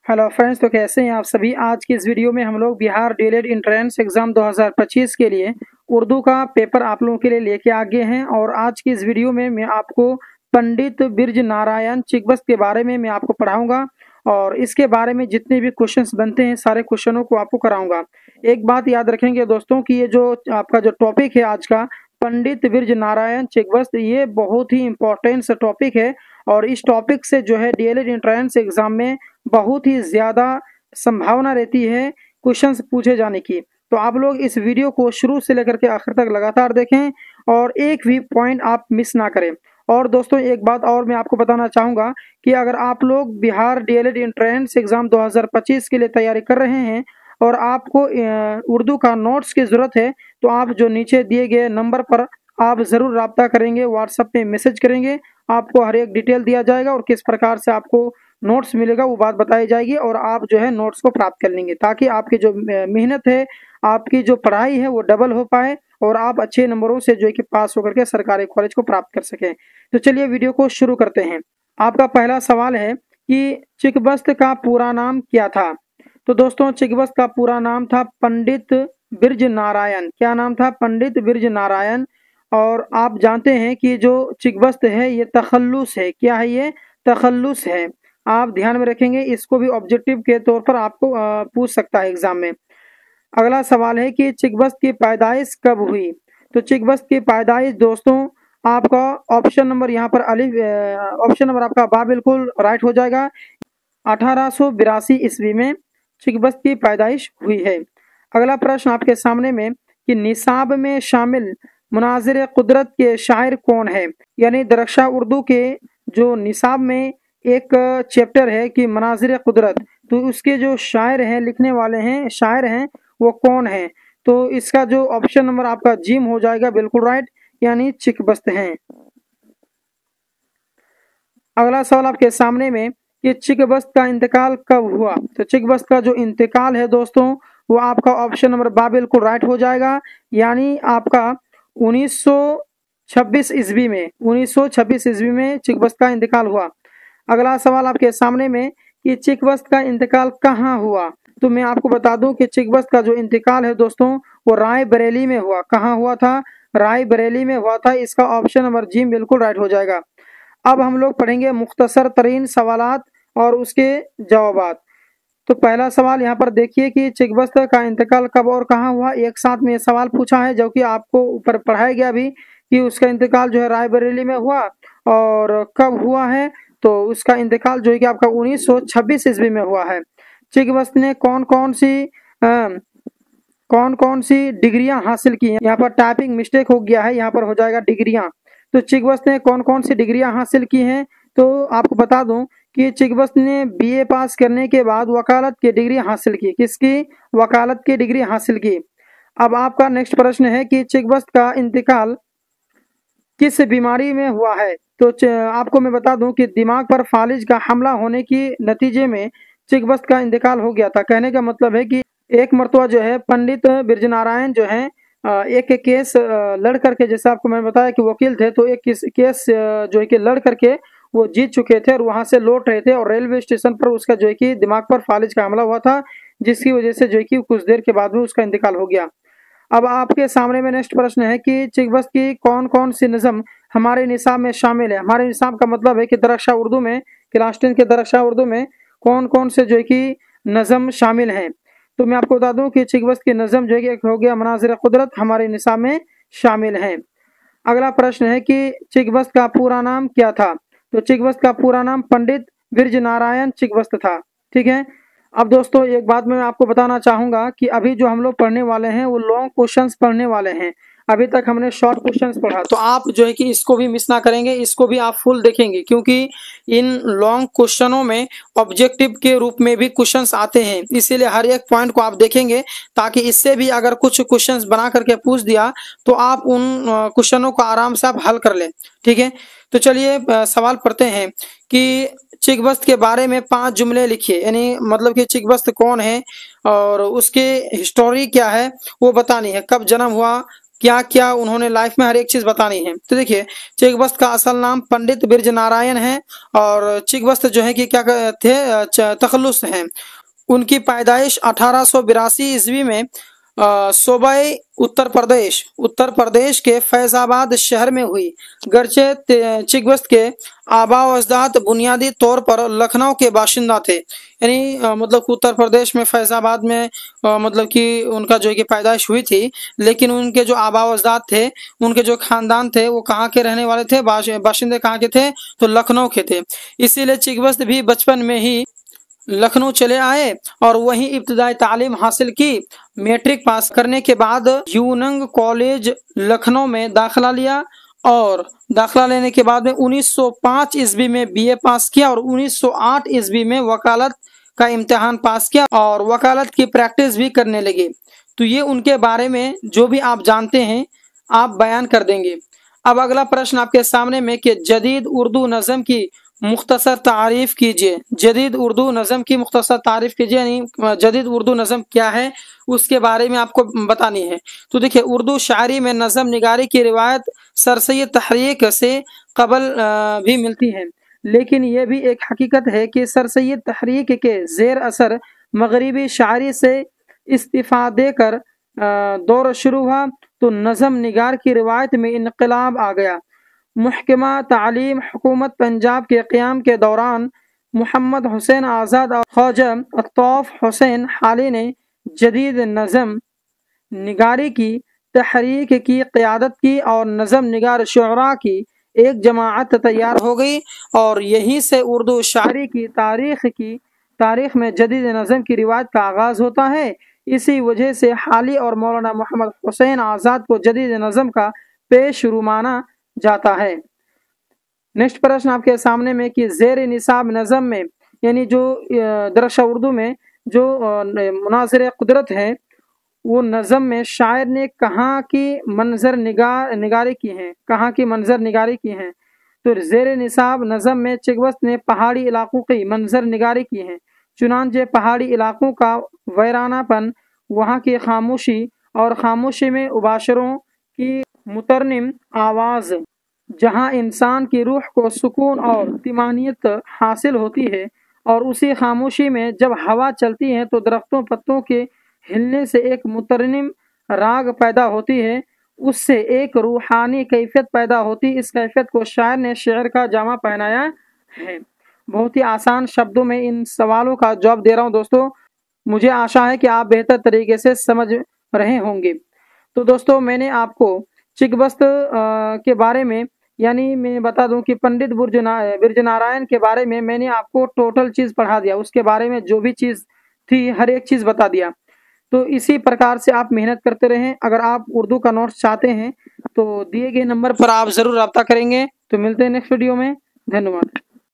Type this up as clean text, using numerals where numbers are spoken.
Hello friends, तो कैसे हैं आप सभी। आज की इस वीडियो में हम लोग बिहार डीएलएड एंट्रेंस एग्जाम 2025 के लिए उर्दू का पेपर आप लोगों के लिए लेके आ गए हैं। और आज की इस वीडियो में मैं आपको पंडित बिरज नारायण चिकबस्त के बारे में मैं आपको पढ़ाऊंगा और इसके बारे में जितने भी क्वेश्चंस बनते हैं सारे क्वेश्चनों को आपको कराऊंगा। एक बात याद रखेंगे दोस्तों कि ये जो आपका जो टॉपिक है आज का पंडित बिरज नारायण चिकबस्त, ये बहुत ही इंपॉर्टेंट सा टॉपिक है और इस टॉपिक से जो है डीएलएड एंट्रेंस एग्जाम में बहुत ही ज़्यादा संभावना रहती है क्वेश्चंस पूछे जाने की। तो आप लोग इस वीडियो को शुरू से लेकर के आखिर तक लगातार देखें और एक भी पॉइंट आप मिस ना करें। और दोस्तों एक बात और मैं आपको बताना चाहूँगा कि अगर आप लोग बिहार डीएलएड एंट्रेंस एग्ज़ाम 2025 के लिए तैयारी कर रहे हैं और आपको उर्दू का नोट्स की ज़रूरत है तो आप जो नीचे दिए गए नंबर पर आप ज़रूर रब्ता करेंगे, व्हाट्सएप पे मैसेज करेंगे। आपको हर एक डिटेल दिया जाएगा और किस प्रकार से आपको नोट्स मिलेगा वो बात बताई जाएगी और आप जो है नोट्स को प्राप्त कर लेंगे ताकि आपकी जो मेहनत है, आपकी जो पढ़ाई है वो डबल हो पाए और आप अच्छे नंबरों से जो है कि पास होकर के सरकारी कॉलेज को प्राप्त कर सकें। तो चलिए वीडियो को शुरू करते हैं। आपका पहला सवाल है कि चिकबस्त का पूरा नाम क्या था। तो दोस्तों चिकबस्त का पूरा नाम था पंडित बिरज नारायण। क्या नाम था? पंडित बिरज नारायण। और आप जानते हैं कि जो चिकबस्त है ये तखल्लुस है। क्या है ये? तखल्लुस है। आप ध्यान में रखेंगे, इसको भी ऑब्जेक्टिव के तौर पर आपको पूछ सकता है एग्जाम में। अगला सवाल है कि चिकबस्त की पैदाइश कब हुई। तो चिकबस्त की पैदाइश दोस्तों आपका ऑप्शन नंबर यहाँ पर ऑप्शन नंबर आपका बा बिल्कुल राइट हो जाएगा। 1882 ईस्वी में चिकबस्त की पैदाइश हुई है। अगला प्रश्न आपके सामने में कि निसाब में शामिल मुनाजिर कुदरत के शायर कौन है। यानी दरख्शा उर्दू के जो निसाब में एक चैप्टर है कि मनाजिर कुदरत, तो उसके जो शायर हैं, लिखने वाले हैं, शायर हैं, वो कौन है। तो इसका जो ऑप्शन नंबर आपका जिम हो जाएगा बिल्कुल राइट, यानी चिकबस्त हैं। अगला सवाल आपके सामने में कि चिकबस्त का इंतकाल कब हुआ। तो चिकबस्त का जो इंतकाल है दोस्तों वो आपका ऑप्शन नंबर बा बिल्कुल राइट हो जाएगा, यानी आपका 1926 ईस्वी में 1926 ईस्वी में चिकबस्त का इंतकाल हुआ। अगला सवाल आपके सामने में कि चिकबस्त का इंतकाल कहाँ हुआ। तो मैं आपको बता दूं कि चिकबस्त का जो इंतकाल है दोस्तों वो रायबरेली में हुआ। कहाँ हुआ था? रायबरेली में हुआ था। इसका ऑप्शन नंबर जी बिल्कुल राइट हो जाएगा। अब हम लोग पढ़ेंगे मुख्तसर तरीन सवालात और उसके जवाबात। तो पहला सवाल यहाँ पर देखिए कि चिकबस्त का इंतकाल कब और कहाँ हुआ। एक साथ में सवाल पूछा है जो कि आपको ऊपर पढ़ाया गया भी कि उसका इंतकाल जो है रायबरेली में हुआ और कब हुआ है। तो उसका इंतकाल जो है कि आपका 1926 ईस्वी में हुआ है। चिकबस्त ने कौन कौन सी डिग्रियां हासिल की हैं। यहाँ पर टाइपिंग मिस्टेक हो गया है, यहाँ पर हो जाएगा डिग्रियां। तो चिकबस्त ने कौन कौन सी डिग्रियां हासिल की हैं। तो आपको बता दूं कि चिकबस्त ने बीए पास करने के बाद वकालत की डिग्री हासिल की। किसकी? वकालत की डिग्री हासिल की। अब आपका नेक्स्ट प्रश्न है कि चिकबस्त का इंतकाल किस बीमारी में हुआ है। तो आपको मैं बता दूं कि दिमाग पर फालिज का हमला होने की नतीजे में चिकबस्त का इंतकाल हो गया था। कहने का मतलब है कि एक मरतबा जो है पंडित बिरज नारायण जो है एक केस लड़ करके, जैसे आपको मैंने बताया कि वकील थे, तो एक केस जो है कि लड़ करके वो जीत चुके थे और वहां से लौट रहे थे और रेलवे स्टेशन पर उसका जो है कि दिमाग पर फालिज का हमला हुआ था, जिसकी वजह से जो है कि कुछ देर के बाद में उसका इंतकाल हो गया। अब आपके सामने में नेक्स्ट प्रश्न है कि चिकबस्त की कौन कौन सी नज़म हमारे निसाब में शामिल है। हमारे निसाब का मतलब है कि दरख्शा उर्दू में, क्लास 10 के दरख्शा उर्दू में कौन कौन से जो है कि नज़म शामिल हैं। तो मैं आपको बता दूं कि चिकबस्त की नज़म जो है कि एक हो गया मनाजिर कुदरत, हमारे निसाब में शामिल है। अगला प्रश्न है कि चिकबस्त का पूरा नाम क्या था। तो चिकबस्त का पूरा नाम पंडित बिरज नारायण चिकबस्त था। ठीक है। अब दोस्तों एक बात मैं आपको बताना चाहूंगा कि अभी जो हम लोग पढ़ने वाले हैं वो लॉन्ग क्वेश्चंस पढ़ने वाले हैं। अभी तक हमने शॉर्ट क्वेश्चंस पढ़ा, तो आप जो है कि इसको भी मिस ना करेंगे, इसको भी आप फुल देखेंगे, क्योंकि इन लॉन्ग क्वेश्चनों में ऑब्जेक्टिव के रूप में भी क्वेश्चंस आते हैं। इसीलिए हर एक पॉइंट को आप देखेंगे ताकि इससे भी अगर कुछ क्वेश्चंस बना करके पूछ दिया तो आप उन क्वेश्चनों को आराम से आप हल कर लें। ठीक है। तो चलिए सवाल पढ़ते हैं कि चिकबस्त के बारे में 5 जुमले लिखिए। यानी मतलब कि चिकबस्त कौन है और उसके हिस्टोरी क्या है वो बतानी है। कब जन्म हुआ, क्या क्या उन्होंने लाइफ में हर एक चीज बतानी है। तो देखिए, चिकबस्त का असल नाम पंडित बिरज नारायण है और चिकबस्त जो है कि क्या थे, तखल्लुस हैं। उनकी पैदाइश 1882 ईस्वी में सूबे उत्तर प्रदेश के फैजाबाद शहर में हुई। गर्चे चिकबस्त के आबा व अजदाद बुनियादी तौर पर लखनऊ के बाशिंदा थे, यानी मतलब उत्तर प्रदेश में फैजाबाद में मतलब कि उनका जो है कि पैदाइश हुई थी, लेकिन उनके जो आबा व अजदाद थे, उनके जो खानदान थे वो कहाँ के रहने वाले थे, बाशिंदे कहाँ के थे, तो लखनऊ के थे। इसीलिए चिकबस्त भी बचपन में ही लखनऊ चले आए और वहीं इब्तदाई तालीम हासिल की। मैट्रिक पास करने के बाद यूनंग कॉलेज लखनऊ में दाखिला लिया और दाखिला लेने के बाद में 1905 ईस्वी में बीए पास किया और 1908 ईस्वी में वकालत का इम्तिहान पास किया और वकालत की प्रैक्टिस भी करने लगे। तो ये उनके बारे में जो भी आप जानते हैं आप बयान कर देंगे। अब अगला प्रश्न आपके सामने में कि जदीद उर्दू नज़म की मुख्तसर तारीफ कीजिए। जदीद उर्दू नज़म की मुख्तसर तारीफ कीजिए, यानी जदीद उर्दू नज़म क्या है उसके बारे में आपको बतानी है। तो देखिए, उर्दू शायरी में नज़म निगारी की रिवायत सरसैयद तहरीक से कबल भी मिलती है, लेकिन यह भी एक हकीकत है कि सरसैयद तहरीक के ज़ेर असर मगरबी शायरी से इस्तीफ़ा देकर दौर शुरू हुआ तो नज़म निगार की रिवायत में इनकलाब आ गया। मुहकमा तालीम हुकूमत पंजाब के क़याम के दौरान मोहम्मद हुसैन आज़ाद और ख्वाजा अत्ताफ हुसैन हाली ने जदीद नज़म निगारी की तहरीक की क़यादत की और नज़म निगार शुअरा की एक जमाअत तैयार हो गई और यहीं से उर्दू शायरी की तारीख़ में जदीद नज़म की रिवायत का आगाज़ होता है। इसी वजह से हाली और मौलाना मोहम्मद हुसैन आज़ाद को जदीद नज़म का पेशरू माना जाता है। नेक्स्ट प्रश्न आपके सामने में कि ज़ेर निसाब नज़म में, यानी जो दरसा उर्दू में जो मुनाज़िर कुदरत है, वो नज़म में शायर ने कहाँ की मंजर निगारी की हैं, कहाँ की मंजर निगारी की हैं। तो ज़ेर निसाब नज़म में चिकबस्त ने पहाड़ी इलाकों की मंजर निगारी की हैं। चुनांचे पहाड़ी इलाकों का वैरानापन, वहाँ की खामोशी और खामोशी में उबाशरों की मुतरनिम आवाज़, जहाँ इंसान की रूह को सुकून और तिमानियत हासिल होती है और उसी खामोशी में जब हवा चलती है तो दरख्तों पत्तों के हिलने से एक मुतरनिम राग पैदा होती है, उससे एक रूहानी कैफियत पैदा होती। इस कैफियत को शायर ने शेर का जामा पहनाया है। बहुत ही आसान शब्दों में इन सवालों का जवाब दे रहा हूँ दोस्तों। मुझे आशा है कि आप बेहतर तरीके से समझ रहे होंगे। तो दोस्तों, मैंने आपको चिकबस्त के बारे में, यानी मैं बता दूं कि पंडित बिरज नारायण के बारे में मैंने आपको टोटल चीज़ पढ़ा दिया, उसके बारे में जो भी चीज़ थी हर एक चीज़ बता दिया। तो इसी प्रकार से आप मेहनत करते रहें। अगर आप उर्दू का नोट्स चाहते हैं तो दिए गए नंबर पर आप ज़रूर रब्ता करेंगे। तो मिलते हैं नेक्स्ट वीडियो में। धन्यवाद।